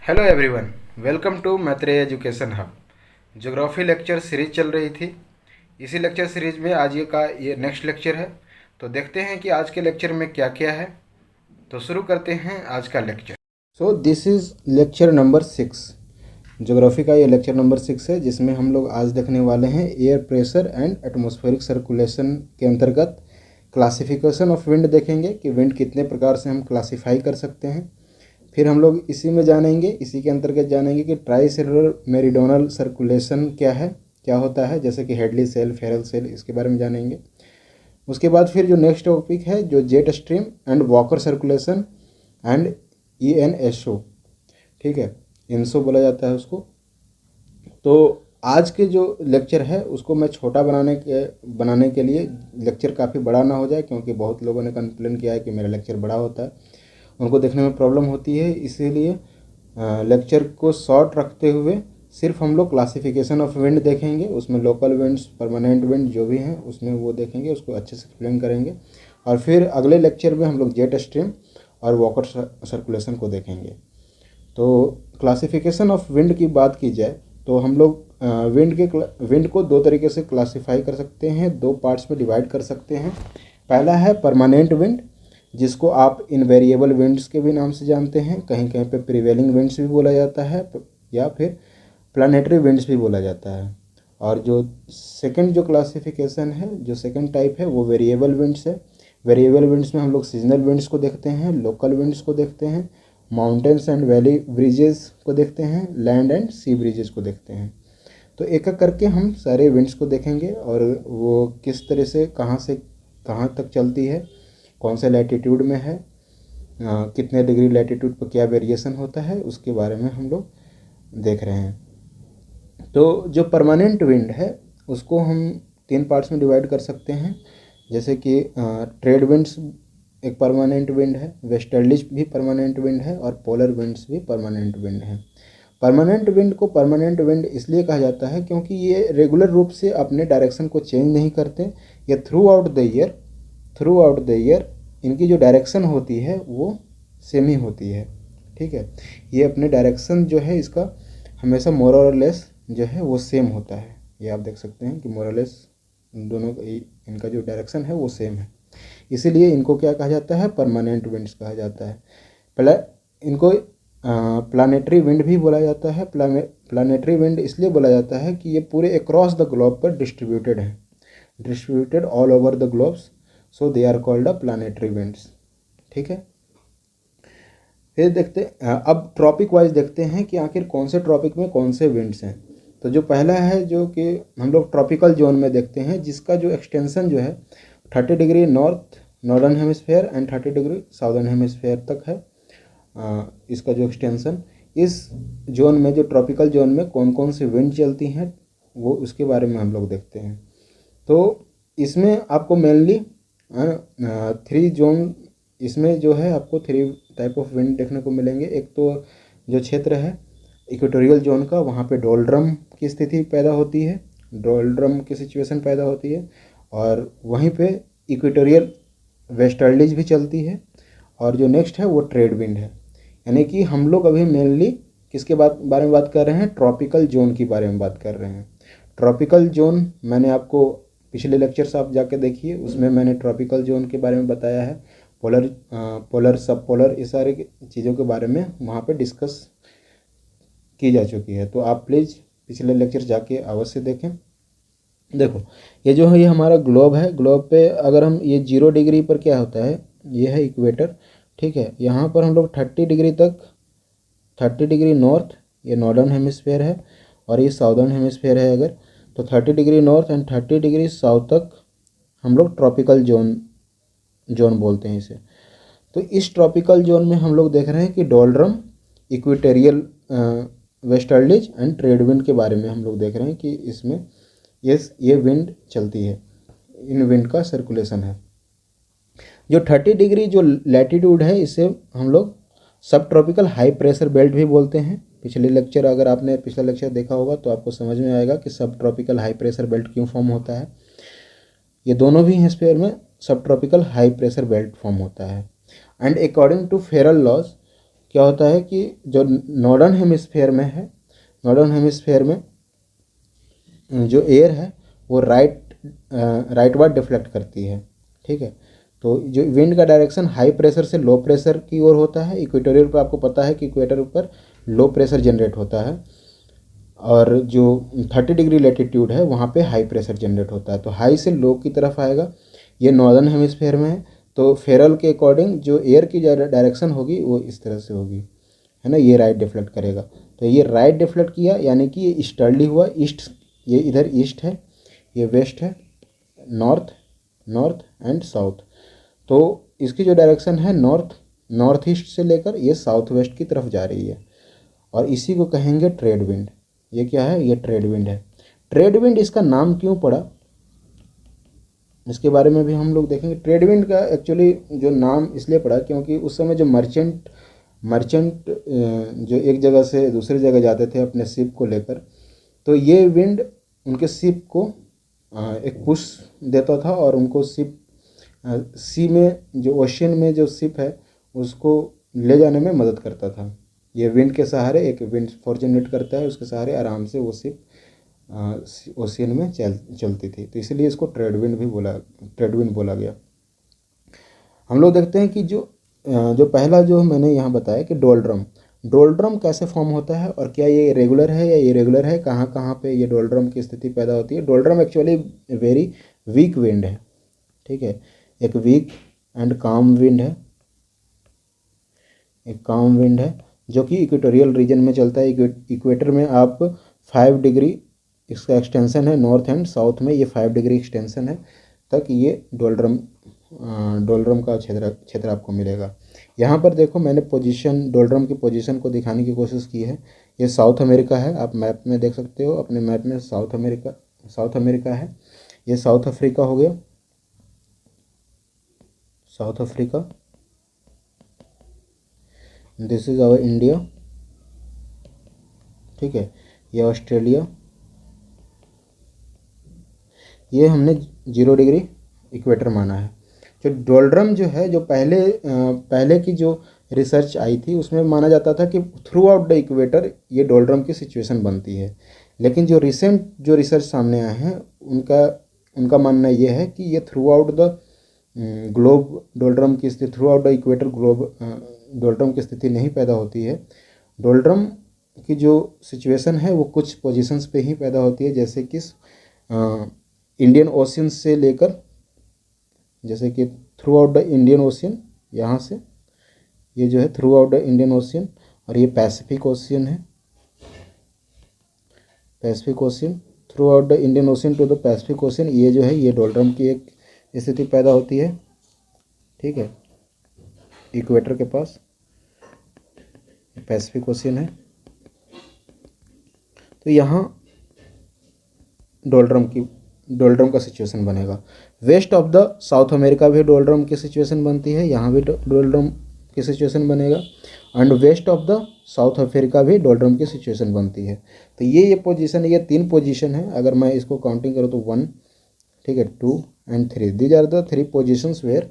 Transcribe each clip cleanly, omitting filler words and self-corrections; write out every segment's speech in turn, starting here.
Hello everyone, welcome to Maitreya education hub. Geography lecture series चल रही थी। इसी लेक्चर सीरीज में आज ये नेक्स्ट लेक्चर है। तो देखते हैं कि आज के लेक्चर में क्या क्या है। तो शुरू करते हैं आज का lecture. So this is lecture number 6। Geography का ये लेक्चर नंबर 6 है, जिसमें हम लोग आज देखने वाले हैं air pressure and atmospheric circulation के अंतर्गत क्लासिफिकेशन ऑफ विंड देखेंगे कि विंड कितने प्रकार से हम क्लासीफाई कर सकते हैं। फिर हम लोग इसी में जानेंगे, इसी के अंतर्गत जानेंगे कि ट्राई सेलुलर मेरीडोनल सर्कुलेशन क्या है, क्या होता है, जैसे कि हेडली सेल, फेरल सेल, इसके बारे में जानेंगे। उसके बाद फिर जो नेक्स्ट टॉपिक है जो jet stream and walker circulation and ENSO, ठीक है, इनसो बोला जाता है उसको। तो आज के जो लेक्चर है उसको मैं छोटा बनाने के लिए, लेक्चर काफ़ी बड़ा ना हो जाए, क्योंकि बहुत लोगों ने कंप्लेन किया है कि मेरा लेक्चर बड़ा होता है, उनको देखने में प्रॉब्लम होती है। इसीलिए लेक्चर को शॉर्ट रखते हुए सिर्फ हम लोग क्लासिफिकेशन ऑफ विंड देखेंगे। उसमें लोकल विंड्स, परमानेंट विंड जो भी हैं उसमें वो देखेंगे, उसको अच्छे से एक्सप्लेन करेंगे। और फिर अगले लेक्चर में हम लोग जेट स्ट्रीम और वॉकर सर्कुलेशन को देखेंगे। तो क्लासिफिकेशन ऑफ विंड की बात की जाए तो हम लोग विंड को दो तरीके से क्लासिफाई कर सकते हैं, दो पार्ट्स में डिवाइड कर सकते हैं। पहला है परमानेंट विंड, जिसको आप इनवेरिएबल विंड्स के भी नाम से जानते हैं, कहीं कहीं पे प्रिवेलिंग विंड्स भी बोला जाता है, या फिर प्लानिटरी विंड्स भी बोला जाता है। और जो सेकंड जो क्लासिफिकेशन है, जो सेकंड टाइप है, वो वेरिएबल विंड्स है। वेरिएबल विंड्स में हम लोग सीजनल विंड्स को देखते हैं, लोकल विंड्स को देखते हैं, माउंटेन्स एंड वैली ब्रिजेस को देखते हैं, लैंड एंड सी ब्रिजेस को देखते हैं। तो एक एक करके हम सारे विंड्स को देखेंगे और वो किस तरह से कहाँ तक चलती है, कौन से लैटिट्यूड में है, कितने डिग्री लैटिट्यूड पर क्या वेरिएशन होता है, उसके बारे में हम लोग देख रहे हैं। तो जो परमानेंट विंड है उसको हम तीन पार्ट्स में डिवाइड कर सकते हैं, जैसे कि ट्रेड विंड्स एक परमानेंट विंड है, वेस्टर्लीज भी परमानेंट विंड है, और पोलर विंड्स भी परमानेंट विंड है। परमानेंट विंड को परमानेंट विंड इसलिए कहा जाता है क्योंकि ये रेगुलर रूप से अपने डायरेक्शन को चेंज नहीं करते। ये थ्रू आउट द ईयर इनकी जो डायरेक्शन होती है वो सेम ही होती है, ठीक है। ये अपने डायरेक्शन जो है इसका हमेशा मोर और लेस जो है वो सेम होता है। ये आप देख सकते हैं कि मोर और लेस दोनों इनका जो डायरेक्शन है वो सेम है, इसीलिए इनको क्या कहा जाता है, परमानेंट विंड्स कहा जाता है। इनको प्लानेटरी विंड भी बोला जाता है। प्लानेटरी विंड इसलिए बोला जाता है कि ये पूरे अक्रॉस द ग्लोब पर distributed all over the globes, so they are called a planetary winds, ठीक है। फिर देखते अब ट्रॉपिक वाइज देखते हैं कि आखिर कौन से ट्रॉपिक में कौन से विंड्स हैं। तो जो पहला है जो कि हम लोग ट्रॉपिकल जोन में देखते हैं, जिसका जो एक्सटेंशन जो है 30 degree northern hemisphere and 30 degree southern hemisphere तक है। इसका जो एक्सटेंशन, इस जोन में, जो ट्रॉपिकल जोन में कौन कौन सी विंड चलती हैं वो उसके बारे में हम लोग देखते हैं। तो इसमें आपको मेनली 3 जोन, इसमें जो है आपको 3 टाइप ऑफ विंड देखने को मिलेंगे। एक तो जो क्षेत्र है इक्वेटोरियल जोन का, वहाँ पे डोलड्रम की स्थिति पैदा होती है, डोलड्रम की सिचुएशन पैदा होती है, और वहीं पे इक्वेटोरियल वेस्टर्लीज भी चलती है। और जो नेक्स्ट है वो ट्रेड विंड है। यानी कि हम लोग अभी मेनली किसके बारे में बात कर रहे हैं, ट्रॉपिकल जोन के बारे में बात कर रहे हैं। ट्रॉपिकल जोन मैंने आपको पिछले लेक्चर्स आप जाके देखिए, उसमें मैंने ट्रॉपिकल जोन के बारे में बताया है। पोलर सब पोलर, इस सारी चीज़ों के बारे में वहाँ पे डिस्कस की जा चुकी है। तो आप प्लीज़ पिछले लेक्चर जाके अवश्य देखें। देखो ये जो है, ये हमारा ग्लोब है। ग्लोब पे अगर हम ये 0 डिग्री पर क्या होता है, ये है इक्वेटर, ठीक है। यहाँ पर हम लोग 30 डिग्री तक, 30 डिग्री नॉर्थ, ये नॉर्दर्न हेमिस्फेयर है, और ये साउदर्न हेमिस्फेयर है। अगर तो 30 degree north and 30 degree south तक हम लोग ट्रॉपिकल जोन बोलते हैं इसे। तो इस ट्रॉपिकल जोन में हम लोग देख रहे हैं कि doldrum, equatorial westerlies and trade wind के बारे में हम लोग देख रहे हैं कि इसमें ये विंड चलती है, इन विंड का सर्कुलेशन है। जो 30 डिग्री जो लैटिट्यूड है, इसे हम लोग सब ट्रॉपिकल हाई प्रेशर बेल्ट भी बोलते हैं। पिछले लेक्चर, अगर आपने पिछला लेक्चर देखा होगा तो आपको समझ में आएगा कि subtropical high pressure belt क्यों फॉर्म होता है। ये दोनों भी हेमिस्फीयर में subtropical high pressure belt form होता है। And according to Ferrel laws, क्या होता है कि जो नॉर्दर्न हेमिस्फेयर में है, नॉर्दर्न हेमिस्फेयर में जो एयर है वो राइटवर्ड डिफ्लेक्ट करती है। ठीक है, तो जो विंड का डायरेक्शन हाई प्रेशर से लो प्रेशर की ओर होता है। इक्वेटोरियल पर आपको पता है कि इक्वेटर पर लो प्रेशर जनरेट होता है, और जो 30 डिग्री लेटीट्यूड है वहाँ पे हाई प्रेशर जनरेट होता है। तो हाई से लो की तरफ आएगा, ये नॉर्दर्न हेमिस्फेयर में है। तो फेरल के अकॉर्डिंग जो एयर की डायरेक्शन होगी वो इस तरह से होगी, है ना, ये राइट डिफ्लेक्ट करेगा। तो ये राइट डिफ्लेक्ट किया, यानी कि ये ईस्टर्ली हुआ। ईस्ट, ये इधर ईस्ट है, ये वेस्ट है, नॉर्थ, नॉर्थ एंड साउथ। तो इसकी जो डायरेक्शन है नॉर्थ ईस्ट से लेकर ये साउथ वेस्ट की तरफ जा रही है, और इसी को कहेंगे ट्रेड विंड। ये क्या है, ये ट्रेड विंड है। ट्रेड विंड इसका नाम क्यों पड़ा, इसके बारे में भी हम लोग देखेंगे। ट्रेड विंड का एक्चुअली जो नाम इसलिए पड़ा क्योंकि उस समय जो मर्चेंट जो एक जगह से दूसरी जगह जाते थे अपने शिप को लेकर, तो ये विंड उनके शिप को एक पुश देता था, और उनको शिप सी में, जो ओशियन में जो शिप है उसको ले जाने में मदद करता था। ये विंड के सहारे, एक विंड फोर्स जनरेट करता है, उसके सहारे आराम से वो शिप ओशियन में चलती थी। तो इसलिए इसको ट्रेड विंड बोला गया। हम लोग देखते हैं कि जो पहला जो मैंने यहाँ बताया कि डोलड्रम कैसे फॉर्म होता है, और क्या ये रेगुलर है या इरेगुलर है, कहाँ कहाँ पे ये डोलड्रम की स्थिति पैदा होती है। Doldrum actually very weak wind है। ठीक है, एक वीक एंड काम विंड है, एक काम विंड है जो कि इक्वेटोरियल रीजन में चलता है। इक्वेटर में आप 5 डिग्री इसका एक्सटेंशन है, नॉर्थ एंड साउथ में ये 5 डिग्री एक्सटेंशन है तक ये डोलड्रम का क्षेत्र आपको मिलेगा। यहाँ पर देखो मैंने डोलड्रम की पोजीशन को दिखाने की कोशिश की है। ये साउथ अमेरिका है, आप मैप में देख सकते हो, अपने मैप में साउथ अमेरिका है। ये साउथ अफ्रीका हो गया, South Africa. This is our India. ठीक है, ये ऑस्ट्रेलिया। ये हमने 0 डिग्री इक्वेटर माना है। जो डोलड्रम जो है, जो पहले की जो रिसर्च आई थी उसमें माना जाता था कि थ्रू आउट द इक्वेटर ये डोलड्रम की सिचुएशन बनती है। लेकिन जो रिसर्च सामने आए हैं उनका मानना ये है कि ये through out the globe doldrum की स्थिति, through out the equator globe doldrum की स्थिति नहीं पैदा होती है। डोलड्रम की जो सिचुएशन है वो कुछ पोजीशंस पे ही पैदा होती है, जैसे कि इंडियन ओशियन से लेकर, जैसे कि throughout the Indian ocean, यहाँ से ये जो है throughout the Indian ocean, और ये पैसिफिक ओशियन है, Pacific ocean, throughout the Indian ocean to the Pacific ocean, ये जो है ये डोलड्रम की एक स्थिति पैदा होती है। ठीक है, इक्वेटर के पास पैसिफिक ओशियन है, तो यहाँ डोलड्रम का सिचुएशन बनेगा। West of the South America भी डोलड्रम की सिचुएशन बनती है, यहाँ भी डोलड्रम की सिचुएशन बनेगा, and west of the South Africa भी डोलड्रम की सिचुएशन बनती है। तो ये पोजीशन है, ये 3 पोजीशन है। अगर मैं इसको काउंटिंग करूँ तो 1, ठीक है, 2 and 3, these are the 3 positions where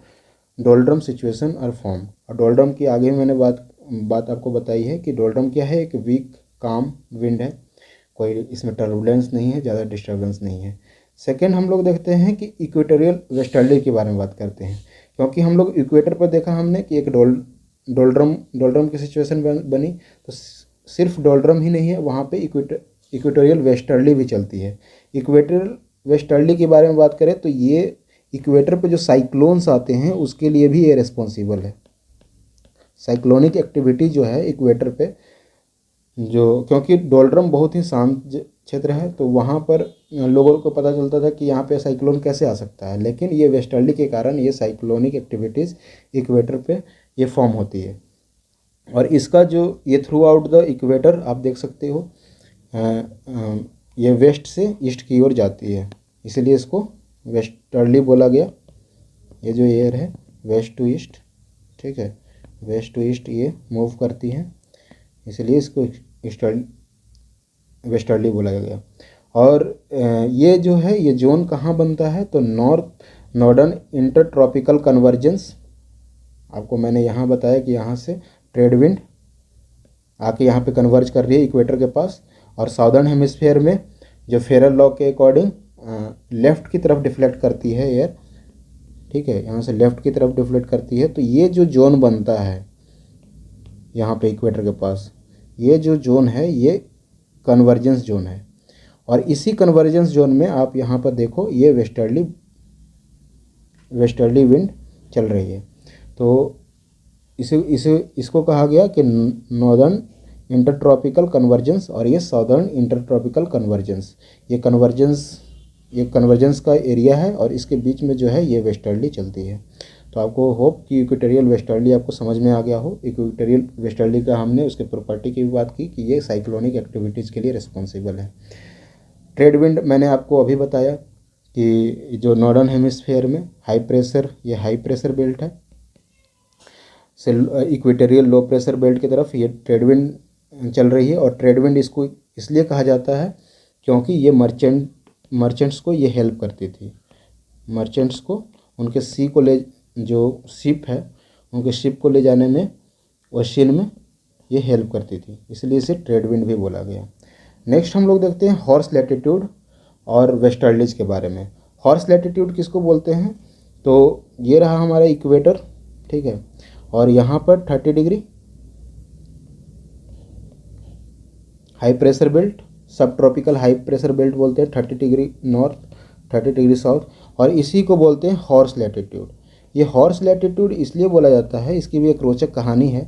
doldrum situation are form. और डोलड्रम की आगे मैंने बात आपको बताई है कि डोलड्रम क्या है, एक वीक काम विंड है, कोई इसमें टर्बुलेंस नहीं है, ज़्यादा डिस्टर्बेंस नहीं है। सेकेंड हम लोग देखते हैं कि इक्वेटोरियल वेस्टर्ली के बारे में बात करते हैं, क्योंकि हम लोग इक्वेटर पर देखा हमने कि एक डोलड्रम की सिचुएशन बनी, तो सिर्फ डोलड्रम ही नहीं है, वहाँ पे इक्वेटोरियल वेस्टर्ली भी चलती है। इक्वेटोरियल वेस्टर्ली के बारे में बात करें तो ये इक्वेटर पे जो साइक्लोन्स आते हैं उसके लिए भी ये रिस्पॉन्सिबल है। साइक्लोनिक एक्टिविटी जो है इक्वेटर पे, जो क्योंकि डोलड्रम बहुत ही शांत क्षेत्र है, तो वहाँ पर लोगों को पता चलता था कि यहाँ पे साइक्लोन कैसे आ सकता है, लेकिन ये वेस्टर्ली के कारण ये साइक्लोनिक एक्टिविटीज़ इक्वेटर पे ये फॉर्म होती है। और इसका जो ये थ्रू आउट द इक्वेटर आप देख सकते हो, ये वेस्ट से ईस्ट की ओर जाती है, इसलिए इसको वेस्टर्ली बोला गया। ये जो एयर है वेस्ट टू ईस्ट, ठीक है, वेस्ट टू ईस्ट ये मूव करती है, इसलिए इसको वेस्टर्ली बोला गया। और ये जो है ये जोन कहाँ बनता है, तो नॉर्दर्न इंटरट्रॉपिकल कन्वर्जेंस, आपको मैंने यहाँ बताया कि यहाँ से ट्रेड विंड आके यहाँ पे कन्वर्ज कर रही है इक्वेटर के पास, और साउदर्न हेमिस्फेयर में जो फेरल लॉ के अकॉर्डिंग लेफ़्ट की तरफ डिफ्लेक्ट करती है एयर, ठीक है, यहाँ से लेफ़्ट की तरफ डिफ्लेक्ट करती है। तो ये जो जोन बनता है यहाँ पे इक्वेटर के पास, ये जो जोन है ये कन्वर्जेंस जोन है, और इसी कन्वर्जेंस जोन में आप यहाँ पर देखो ये वेस्टर्ली विंड चल रही है। तो इसको कहा गया कि नॉर्दर्न इंटरट्रॉपिकल कन्वर्जेंस, और ये साउदर्न इंटरट्रॉपिकल कन्वर्जेंस। ये कन्वर्जेंस का एरिया है, और इसके बीच में जो है ये वेस्टर्ली चलती है। तो आपको होप कि इक्वेटोरियल वेस्टर्ली आपको समझ में आ गया हो। इक्वेटोरियल वेस्टर्ली का हमने उसके प्रॉपर्टी की भी बात की कि ये साइक्लोनिक एक्टिविटीज़ के लिए रिस्पॉन्सिबल है। ट्रेड विंड मैंने आपको अभी बताया कि जो नॉर्दर्न हेमिस्फीयर में हाई प्रेशर बेल्ट है, से इक्वेटोरियल लो प्रेशर बेल्ट की तरफ ये ट्रेड विंड चल रही है। और ट्रेड विंड इसको इसलिए कहा जाता है क्योंकि ये मर्चेंट्स को ये हेल्प करती थी। मर्चेंट्स को उनके जो शिप है उनके शिप को ले जाने में, ओशियन में ये हेल्प करती थी, इसलिए इसे ट्रेड विंड भी बोला गया। नेक्स्ट हम लोग देखते हैं हॉर्स लैटिट्यूड और वेस्टर्लीज के बारे में। हॉर्स लैटिट्यूड किसको बोलते हैं? तो ये रहा हमारा इक्वेटर, ठीक है, और यहाँ पर 30 डिग्री हाई प्रेशर बेल्ट, सब ट्रॉपिकल हाई प्रेशर बेल्ट बोलते हैं, 30 डिग्री नॉर्थ 30 डिग्री साउथ, और इसी को बोलते हैं हॉर्स लैटिट्यूड। ये हॉर्स लैटिट्यूड इसलिए बोला जाता है, इसकी भी एक रोचक कहानी है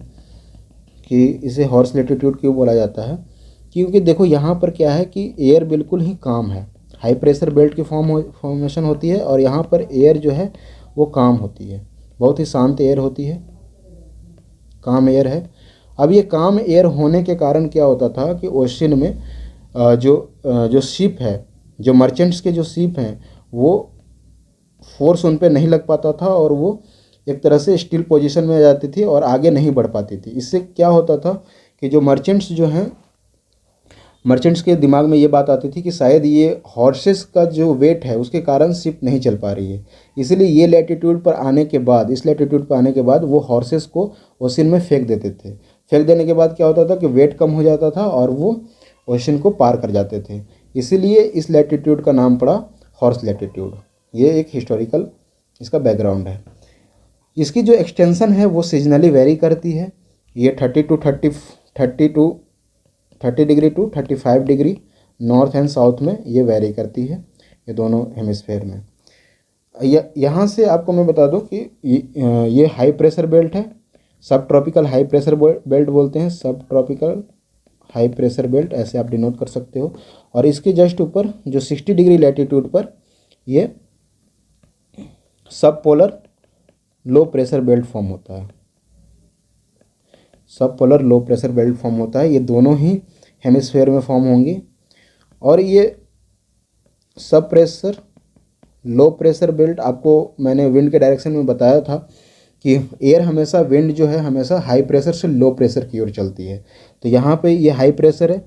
कि इसे हॉर्स लैटिट्यूड क्यों बोला जाता है। क्योंकि देखो यहाँ पर क्या है कि एयर बिल्कुल ही काम है, हाई प्रेशर बेल्ट की फॉर्मेशन होती है, और यहाँ पर एयर जो है वो काम होती है, बहुत ही शांत एयर होती है, काम एयर है। अब ये काम एयर होने के कारण क्या होता था कि ओशियन में जो शिप है, जो मर्चेंट्स के जो शिप हैं, वो फोर्स उन पे नहीं लग पाता था, और वो एक तरह से स्टिल पोजीशन में आ जाती थी और आगे नहीं बढ़ पाती थी। इससे क्या होता था कि जो मर्चेंट्स के दिमाग में ये बात आती थी कि शायद ये हॉर्सेस का जो वेट है उसके कारण शिप नहीं चल पा रही है। इसलिए ये लैटिट्यूड पर आने के बाद, इस लैटिट्यूड पर आने के बाद वो हॉर्सेस को ओशियन में फेंक देते थे। फेंक देने के बाद क्या होता था कि वेट कम हो जाता था और वो ओशियन को पार कर जाते थे। इसीलिए इस लैटिट्यूड का नाम पड़ा हॉर्स लैटिट्यूड। ये एक हिस्टोरिकल इसका बैकग्राउंड है। इसकी जो एक्सटेंशन है वो सीजनली वेरी करती है। ये 30 degree to 35 degree north and south में ये वेरी करती है, ये दोनों हेमिस्फेयर में। यहाँ से आपको मैं बता दूं कि ये हाई प्रेशर बेल्ट है, सब ट्रॉपिकल हाई प्रेशर बेल्ट बोलते हैं, सब ट्रॉपिकल हाई प्रेशर बेल्ट, ऐसे आप डिनोट कर सकते हो। और इसके जस्ट ऊपर जो 60 डिग्री लैटिट्यूड पर ये सब polar low pressure belt form होता है, सब polar low pressure belt form होता है। ये दोनों ही हेमिस्फेयर में फॉर्म होंगी। और ये सब प्रेशर लो प्रेशर बेल्ट, आपको मैंने विंड के डायरेक्शन में बताया था कि एयर हमेशा, विंड जो है हमेशा हाई प्रेशर से लो प्रेशर की ओर चलती है। तो यहाँ पे ये हाई प्रेशर है,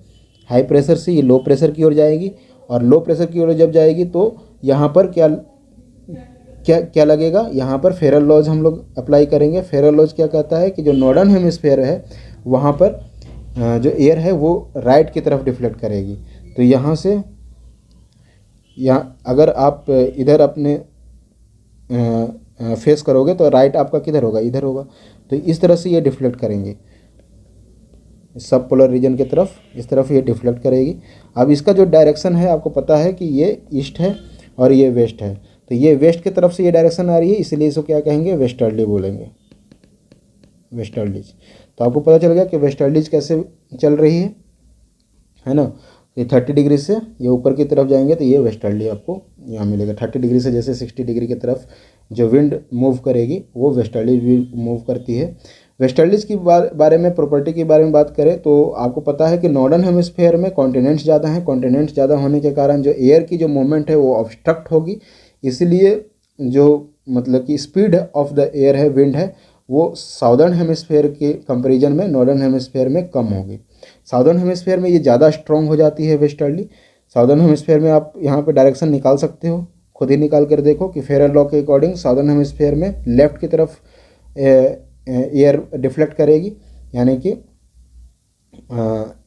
हाई प्रेशर से ये लो प्रेशर की ओर जाएगी, और लो प्रेशर की ओर जब जाएगी तो यहाँ पर क्या लगेगा, यहाँ पर फेरल लॉज हम लोग अप्लाई करेंगे। फेरल लॉज क्या कहता है कि जो नॉर्दर्न हेमिस्फीयर है वहाँ पर जो एयर है वो राइट की तरफ डिफ्लेक्ट करेगी। तो यहाँ से अगर आप इधर अपने फेस करोगे तो राइट आपका किधर होगा, इधर होगा। तो इस तरह से ये डिफ्लेक्ट करेंगे, सब पोलर रीजन की तरफ, इस तरफ ये डिफ्लेक्ट करेगी। अब इसका जो डायरेक्शन है आपको पता है कि ये ईस्ट है और ये वेस्ट है। तो ये वेस्ट की तरफ से ये डायरेक्शन आ रही है, इसलिए इसको क्या कहेंगे, वेस्टर्ली बोलेंगे, वेस्टर्लीज। तो आपको पता चल गया कि वेस्टर्लीज कैसे चल रही है ना। ये 30 डिग्री से ये ऊपर की तरफ जाएंगे तो ये वेस्टर्ली आपको यहाँ मिलेगा। 30 डिग्री से जैसे 60 डिग्री की तरफ जो विंड मूव करेगी वो वेस्टर्ली भी मूव करती है। वेस्टर्लीज की बारे में, प्रॉपर्टी के बारे में बात करें तो आपको पता है कि नॉर्दर्न हेमिस्फीयर में कॉन्टिनेंट्स ज़्यादा हैं। कॉन्टिनेंट्स ज़्यादा होने के कारण जो एयर की जो मूवमेंट है वो ऑब्स्ट्रक्ट होगी, इसलिए जो मतलब कि स्पीड ऑफ द एयर है, विंड है, वो साउदर्न हेमिस्फीयर के कंपैरिजन में नॉर्दर्न हेमिस्फीयर में कम होगी। साउदर्न हेमिस्फीयर में ये ज़्यादा स्ट्रॉन्ग हो जाती है वेस्टर्ली। साउदर्न हेमिस्फीयर में आप यहाँ पे डायरेक्शन निकाल सकते हो, खुद ही निकाल कर देखो कि फेरल लॉ के अकॉर्डिंग साउदर्न हेमिस्फीयर में लेफ्ट की तरफ एयर डिफ्लेक्ट करेगी, यानी कि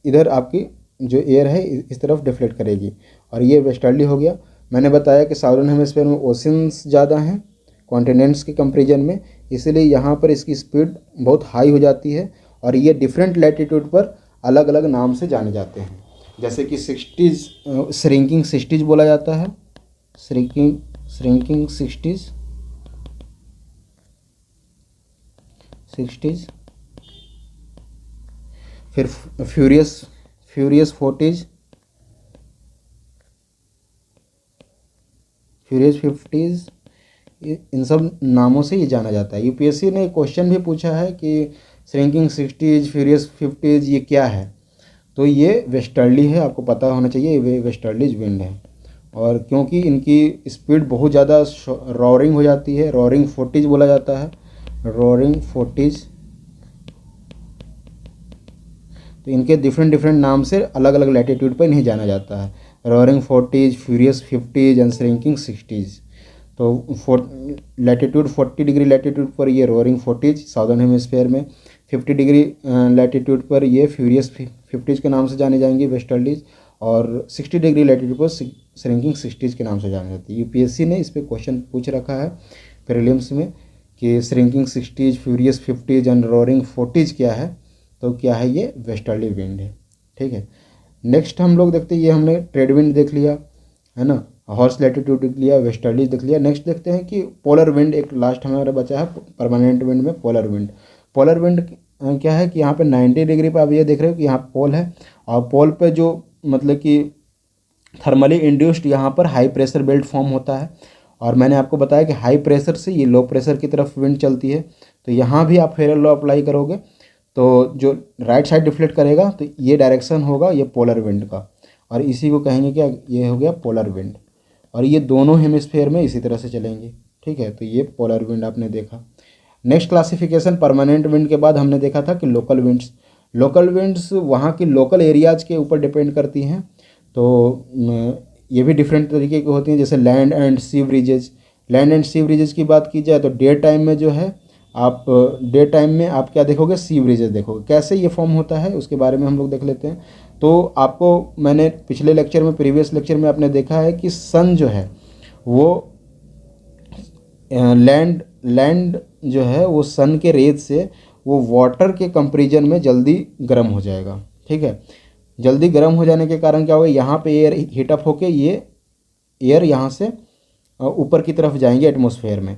इधर आपकी जो एयर है इस तरफ डिफ्लेक्ट करेगी, और ये वेस्टर्ली हो गया। मैंने बताया कि साउदर्न हेमिस्फीयर में ओशंस ज़्यादा हैं कॉन्टिनेंट्स के कंपेरिजन में, इसलिए यहाँ पर इसकी स्पीड बहुत हाई हो जाती है, और ये डिफरेंट लैटिट्यूड पर अलग अलग नाम से जाने जाते हैं। जैसे कि 60s श्रिंकिंग 60s बोला जाता है, श्रिंकिंग 60s। फिर फ्यूरियस 40s, फ्यूरियस 50s। इन सब नामों से ये जाना जाता है। यूपीएससी ने क्वेश्चन भी पूछा है कि श्रिंकिंग 60s, फ्यूरियस 50s ये क्या है, तो ये वेस्टर्ली है, आपको पता होना चाहिए ये वेस्टर्लीज विंड है। और क्योंकि इनकी स्पीड बहुत ज़्यादा रॉरिंग हो जाती है, रॉरिंग 40s बोला जाता है, रॉरिंग 40s। तो इनके डिफरेंट डिफरेंट नाम से अलग अलग लैटिट्यूड पर इन्हें जाना जाता है, रॉरिंग 40s, furious 50s and shrinking 60s। तो लैटिट्यूड 40 डिग्री लैटिट्यूड पर ये रोअरिंग 40s साउदर्न हेमिस्फीयर में, 50 डिग्री लैटिट्यूड पर ये फ्यूरियस 50s के नाम से जाने जाएंगी वेस्टर्लीज, और 60 डिग्री लैटिट्यूड पर श्रिंकिंग 60s के नाम से जानी जाती है। यूपीएससी ने इस पर क्वेश्चन पूछ रखा है प्रीलिम्स में कि shrinking 60s, furious 50s and roaring 40s क्या है, तो क्या है, ये वेस्टर्ली विंड है। ठीक है, नेक्स्ट हम लोग देखते हैं, ये हमने ट्रेड विंड देख लिया है ना, हॉर्स लैटिट्यूड देख लिया, वेस्टर्लीज देख लिया। नेक्स्ट देखते हैं कि पोलर विंड, एक लास्ट हमारा बचा है परमानेंट विंड में पोलर विंड। पोलर विंड क्या है कि यहाँ पे 90 डिग्री पर आप ये देख रहे हो कि यहाँ पोल है, और पोल पे जो मतलब कि थर्मली इंड्यूस्ड यहाँ पर हाई प्रेशर बेल्ट फॉर्म होता है, और मैंने आपको बताया कि हाई प्रेशर से ये लो प्रेशर की तरफ विंड चलती है। तो यहाँ भी आप फेरल लॉ अप्लाई करोगे तो जो राइट साइड डिफ्लेक्ट करेगा तो ये डायरेक्शन होगा ये पोलर विंड का, और इसी को कहेंगे क्या, ये हो गया पोलर विंड। और ये दोनों हेमिस्फीयर में इसी तरह से चलेंगे। ठीक है, तो ये पोलर विंड आपने देखा। नेक्स्ट क्लासिफिकेशन परमानेंट विंड के बाद हमने देखा था कि लोकल विंड्स। लोकल विंड्स वहाँ की लोकल एरियाज़ के ऊपर डिपेंड करती हैं, तो ये भी डिफरेंट तरीके की होती हैं, जैसे land and sea breezes. Land and sea breezes की बात की जाए तो डे टाइम में जो है आप डे टाइम में आप क्या देखोगे, सी ब्रिजेज देखोगे। कैसे ये फॉर्म होता है उसके बारे में हम लोग देख लेते हैं। तो आपको मैंने पिछले लेक्चर में, प्रीवियस लेक्चर में आपने देखा है कि सन जो है वो लैंड जो है वो सन के रेज से वो वाटर के कंपेरिजन में जल्दी गर्म हो जाएगा। ठीक है, जल्दी गर्म हो जाने के कारण क्या होगा, यहाँ पे एयर हीटअप होके ये एयर यहाँ से ऊपर की तरफ जाएंगे एटमॉस्फेयर में।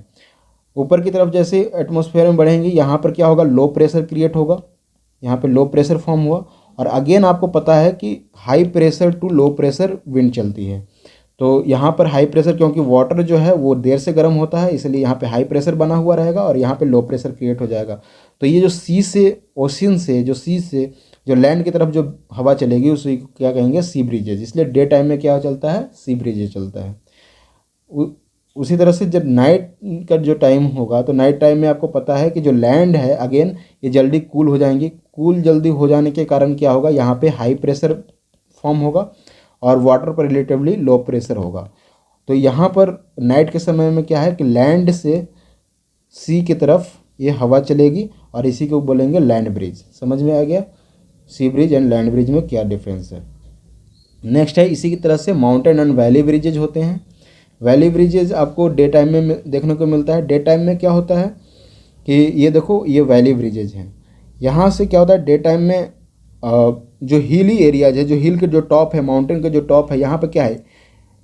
ऊपर की तरफ जैसे एटमॉस्फेयर में बढ़ेंगे, यहाँ पर क्या होगा, लो प्रेशर क्रिएट होगा, यहाँ पे लो प्रेशर फॉर्म हुआ। और अगेन आपको पता है कि high pressure to low pressure wind चलती है। तो यहाँ पर हाई प्रेशर, क्योंकि वाटर जो है वो देर से गर्म होता है, इसलिए यहाँ पे हाई प्रेशर बना हुआ रहेगा और यहाँ पे लो प्रेशर क्रिएट हो जाएगा। तो ये जो सी से ओशियन से जो लैंड की तरफ जो हवा चलेगी उसे क्या कहेंगे, सी ब्रिजेज। इसलिए डे टाइम में क्या चलता है, सी ब्रिजेज चलता है। उसी तरह से जब नाइट का जो टाइम होगा तो नाइट टाइम में आपको पता है कि जो लैंड है अगेन ये जल्दी कूल हो जाएंगी। कूल जल्दी हो जाने के कारण क्या होगा, यहाँ पे हाई प्रेशर फॉर्म होगा और वाटर पर रिलेटिवली लो प्रेशर होगा। तो यहाँ पर नाइट के समय में क्या है कि लैंड से सी की तरफ ये हवा चलेगी, और इसी को बोलेंगे लैंड ब्रिज। समझ में आ गया सी ब्रिज एंड लैंड ब्रिज में क्या डिफरेंस है। नेक्स्ट है इसी की तरह से माउंटेन एंड वैली ब्रिजेज होते हैं। वैली ब्रिजेज आपको डे टाइम में देखने को मिलता है। डे टाइम में क्या होता है कि ये देखो, ये वैली ब्रिजेज हैं। यहाँ से क्या होता है, डे टाइम में जो हिली एरियाज है, जो हिल के जो टॉप है, माउंटेन के जो टॉप है, यहाँ पे क्या है,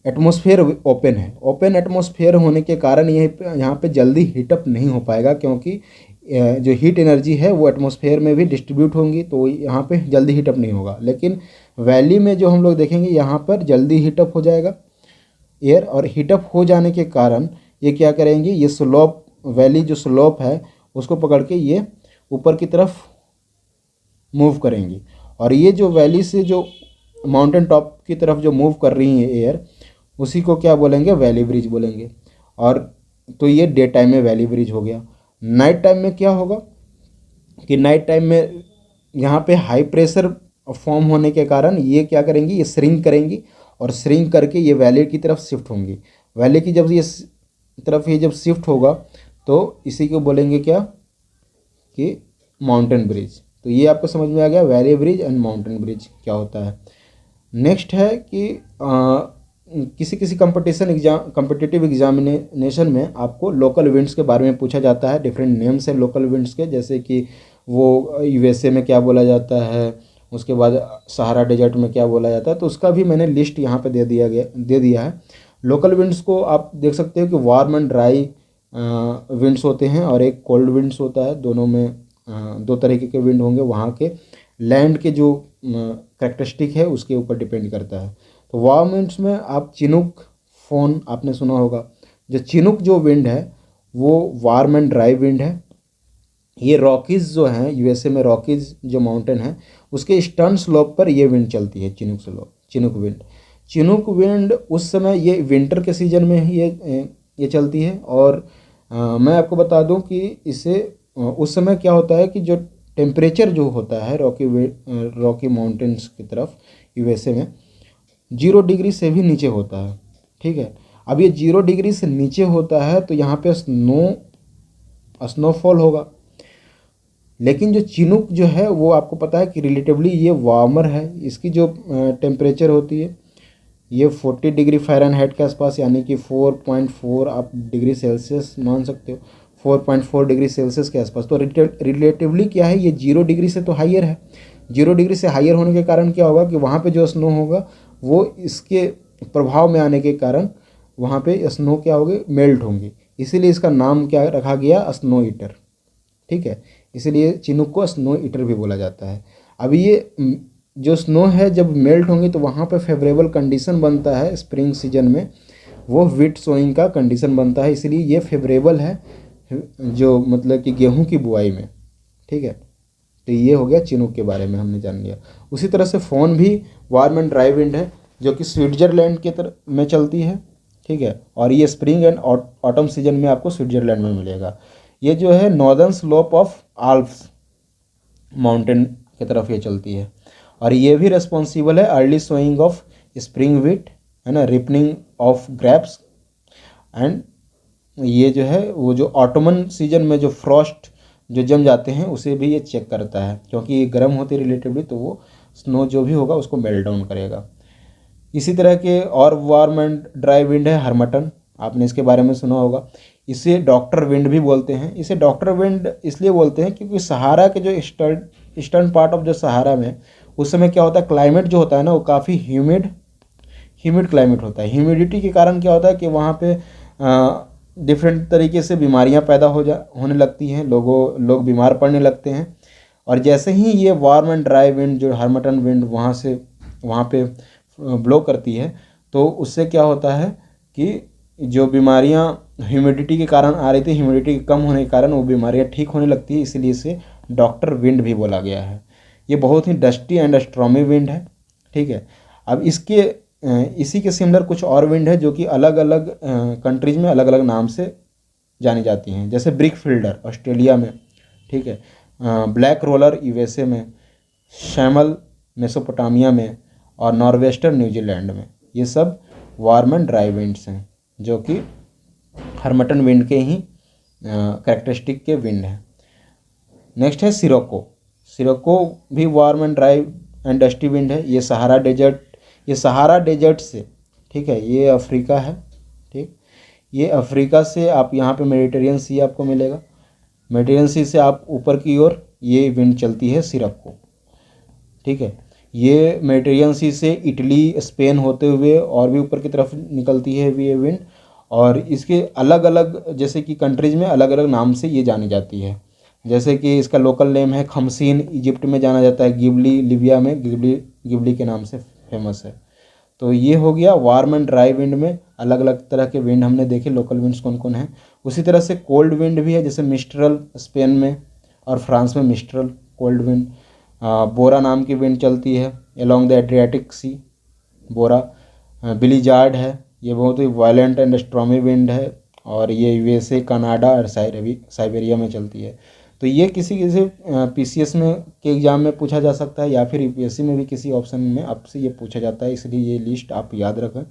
एटमॉस्फेयर ओपन है। ओपन एटमॉस्फेयर होने के कारण यहाँ पे जल्दी हीटअप नहीं हो पाएगा, क्योंकि जो हीट एनर्जी है वो एटमॉस्फेयर में भी डिस्ट्रीब्यूट होंगी, तो यहाँ पे जल्दी हीटअप नहीं होगा। लेकिन वैली में जो हम लोग देखेंगे यहाँ पर जल्दी हीटअप हो जाएगा एयर, और हीटअप हो जाने के कारण ये क्या करेंगे, ये स्लोप, वैली जो स्लोप है उसको पकड़ के ये ऊपर की तरफ मूव करेंगी, और ये जो वैली से जो माउंटेन टॉप की तरफ जो मूव कर रही है एयर, उसी को क्या बोलेंगे, वैली ब्रिज बोलेंगे। और तो ये डे टाइम में वैली ब्रिज हो गया। नाइट टाइम में क्या होगा कि नाइट टाइम में यहाँ पे हाई प्रेशर फॉर्म होने के कारण ये क्या करेंगी, ये श्रिंक करेंगी, और श्रिंक करके ये वैली की तरफ शिफ्ट होंगी। वैली की जब ये तरफ ये जब शिफ्ट होगा तो इसी को बोलेंगे क्या कि माउंटेन ब्रिज। तो ये आपको समझ में आ गया valley bridge and mountain bridge क्या होता है। नेक्स्ट है कि किसी किसी कम्पिटिटिव एग्जामिनेशन में आपको लोकल विंड्स के बारे में पूछा जाता है। डिफरेंट नेम्स है लोकल विंड्स के, जैसे कि वो यूएसए में क्या बोला जाता है, उसके बाद सहारा डेजर्ट में क्या बोला जाता है, तो उसका भी मैंने लिस्ट यहाँ पे दे दिया है। लोकल विंड्स को आप देख सकते हो कि वार्म एंड ड्राई विंड्स होते हैं और एक कोल्ड विंड्स होता है। दोनों में दो तरीके के विंड होंगे, वहाँ के लैंड के जो करेक्टरिस्टिक है उसके ऊपर डिपेंड करता है। तो वार्म विंड्स में आप चिनूक फोन आपने सुना होगा। जो चिनूक जो विंड है वो वार्म एंड ड्राई विंड है। ये रॉकीज़ जो हैं यूएसए में, रॉकीज़ जो माउंटेन है उसके ईस्टर्न स्लोप पर ये विंड चलती है, चिनूक विंड। चिनूक विंड उस समय ये विंटर के सीजन में ही ये चलती है। और मैं आपको बता दूं कि इसे उस समय क्या होता है कि जो टेम्परेचर जो होता है रॉकी माउंटेन्स की तरफ यूएसए में 0 डिग्री से भी नीचे होता है। ठीक है, अब ये 0 डिग्री से नीचे होता है तो यहाँ पे स्नोफॉल होगा। लेकिन जो चिनूक जो है वो आपको पता है कि रिलेटिवली ये वार्मर है। इसकी जो टेम्परेचर होती है ये 40 डिग्री फ़ारेनहाइट के आसपास, यानी कि 4.4 आप डिग्री सेल्सियस मान सकते हो, 4.4 डिग्री सेल्सियस के आसपास। तो रिलेटिवली क्या है, ये 0 डिग्री से तो हाइयर है। 0 डिग्री से हाइयर होने के कारण क्या होगा कि वहाँ पे जो स्नो होगा वो इसके प्रभाव में आने के कारण वहाँ पे स्नो क्या होगी, मेल्ट होंगी। इसीलिए इसका नाम क्या रखा गया, स्नो ईटर। ठीक है, इसीलिए चिनूक को स्नो ईटर भी बोला जाता है। अभी ये जो स्नो है जब मेल्ट होंगी तो वहाँ पे फेवरेबल कंडीशन बनता है स्प्रिंग सीजन में, वो विट सोइंग का कंडीशन बनता है। इसलिए ये फेवरेबल है जो मतलब कि गेहूं की बुआई में। ठीक है, तो ये हो गया चिनूक के बारे में हमने जान लिया। उसी तरह से फोन भी वार्म एंड ड्राई विंड है जो कि स्विट्जरलैंड के तरफ में चलती है। ठीक है, और ये स्प्रिंग एंड ऑटम सीजन में आपको स्विट्जरलैंड में मिलेगा। ये जो है northern slope of Alps mountain की तरफ ये चलती है। और ये भी रिस्पॉन्सिबल है early sowing of spring wheat, है ना, रिपनिंग ऑफ ग्रेप्स। एंड ये जो है वो जो ऑटोमन सीजन में जो फ्रॉस्ट जो जम जाते हैं उसे भी ये चेक करता है, क्योंकि ये गर्म होती है रिलेटिवली, तो वो स्नो जो भी होगा उसको मेल्ट डाउन करेगा। इसी तरह के और वार्म एंड ड्राई विंड है हर्मटन, आपने इसके बारे में सुना होगा। इसे डॉक्टर विंड भी बोलते हैं। इसे डॉक्टर विंड इसलिए बोलते हैं क्योंकि सहारा के जो ईस्टर्न पार्ट ऑफ जो सहारा में उस समय क्या होता है, क्लाइमेट जो होता है ना वो काफ़ी ह्यूमिड क्लाइमेट होता है। ह्यूमिडिटी के कारण क्या होता है कि वहाँ पे डिफरेंट तरीके से बीमारियाँ पैदा होने लगती हैं, लोग बीमार पड़ने लगते हैं। और जैसे ही ये वार्म एंड ड्राई विंड जो हर्मटन विंड वहाँ पे ब्लो करती है तो उससे क्या होता है कि जो बीमारियाँ ह्यूमिडिटी के कारण आ रही थी, ह्यूमिडिटी कम होने के कारण वो बीमारियाँ ठीक होने लगती है, इसलिए इसे डॉक्टर विंड भी बोला गया है। ये बहुत ही डस्टी एंड स्ट्रॉमी विंड है। ठीक है, अब इसी के सिमिलर कुछ और विंड है जो कि अलग अलग कंट्रीज में अलग अलग नाम से जानी जाती हैं, जैसे ब्रिक फील्डर ऑस्ट्रेलिया में, ठीक है, ब्लैक रोलर यूएसए में, शैमल मेसोपोटामिया में और नॉर्वेस्टर्न न्यूजीलैंड में। ये सब वार्म एंड ड्राई विंड्स हैं जो कि हर्मटन विंड के ही कैरेक्टरिस्टिक के विंड हैं। नेक्स्ट है सिरोको भी warm and dry and dusty wind है। ये सहारा डेजर्ट से, ठीक है, ये अफ्रीका है। ठीक, ये अफ्रीका से आप यहाँ पे मेडिटेरियन सी आपको मिलेगा। मेडिटेरियन सी से आप ऊपर की ओर ये विंड चलती है सिरोको। ठीक है, ये मेडिटेरियन सी से इटली स्पेन होते हुए और भी ऊपर की तरफ निकलती है ये विंड। और इसके अलग अलग जैसे कि कंट्रीज़ में अलग अलग नाम से ये जानी जाती है। जैसे कि इसका लोकल नेम है खमसीन, इजिप्ट में जाना जाता है, गिबली लिबिया में गिबली के नाम से फेमस है। तो ये हो गया वार्म एंड ड्राई विंड में अलग अलग तरह के विंड हमने देखे, लोकल विंड्स कौन कौन हैं। उसी तरह से कोल्ड विंड भी है, जैसे मिस्ट्रल स्पेन में और फ्रांस में मिस्ट्रल कोल्ड विंड। बोरा नाम की विंड चलती है अलोंग द एड्रियाटिक सी, बोरा। बिलीजार्ड है, ये बहुत ही वायलेंट एंड स्ट्रॉमी विंड है और ये यूएसए, कनाडा और साइबेरिया में चलती है। तो ये किसी पीसीएस में के एग्ज़ाम में पूछा जा सकता है या फिर यूपीएससी में भी किसी ऑप्शन में आपसे ये पूछा जाता है, इसलिए ये लिस्ट आप याद रखें।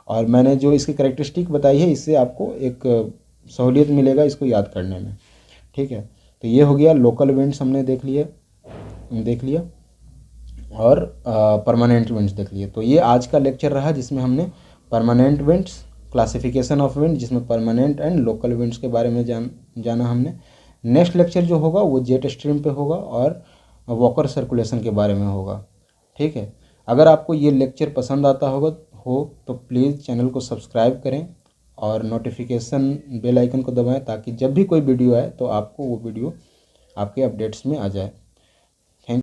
और मैंने जो इसकी कैरेक्टरिस्टिक बताई है इससे आपको एक सहूलियत मिलेगा इसको याद करने में। ठीक है, तो ये हो गया लोकल विंड्स हमने देख लिए। देख लिया और परमानेंट विंड्स देख लिए। तो ये आज का लेक्चर रहा जिसमें हमने permanent winds, classification of wind, जिसमें परमानेंट एंड लोकल विंड्स के बारे में जाना हमने। नेक्स्ट लेक्चर जो होगा वो जेट स्ट्रीम पे होगा और वॉकर सर्कुलेशन के बारे में होगा। ठीक है, अगर आपको ये लेक्चर पसंद आता हो तो प्लीज़ चैनल को सब्सक्राइब करें और नोटिफिकेशन बेल आइकन को दबाएं ताकि जब भी कोई वीडियो आए तो आपको वो वीडियो आपके अपडेट्स में आ जाए।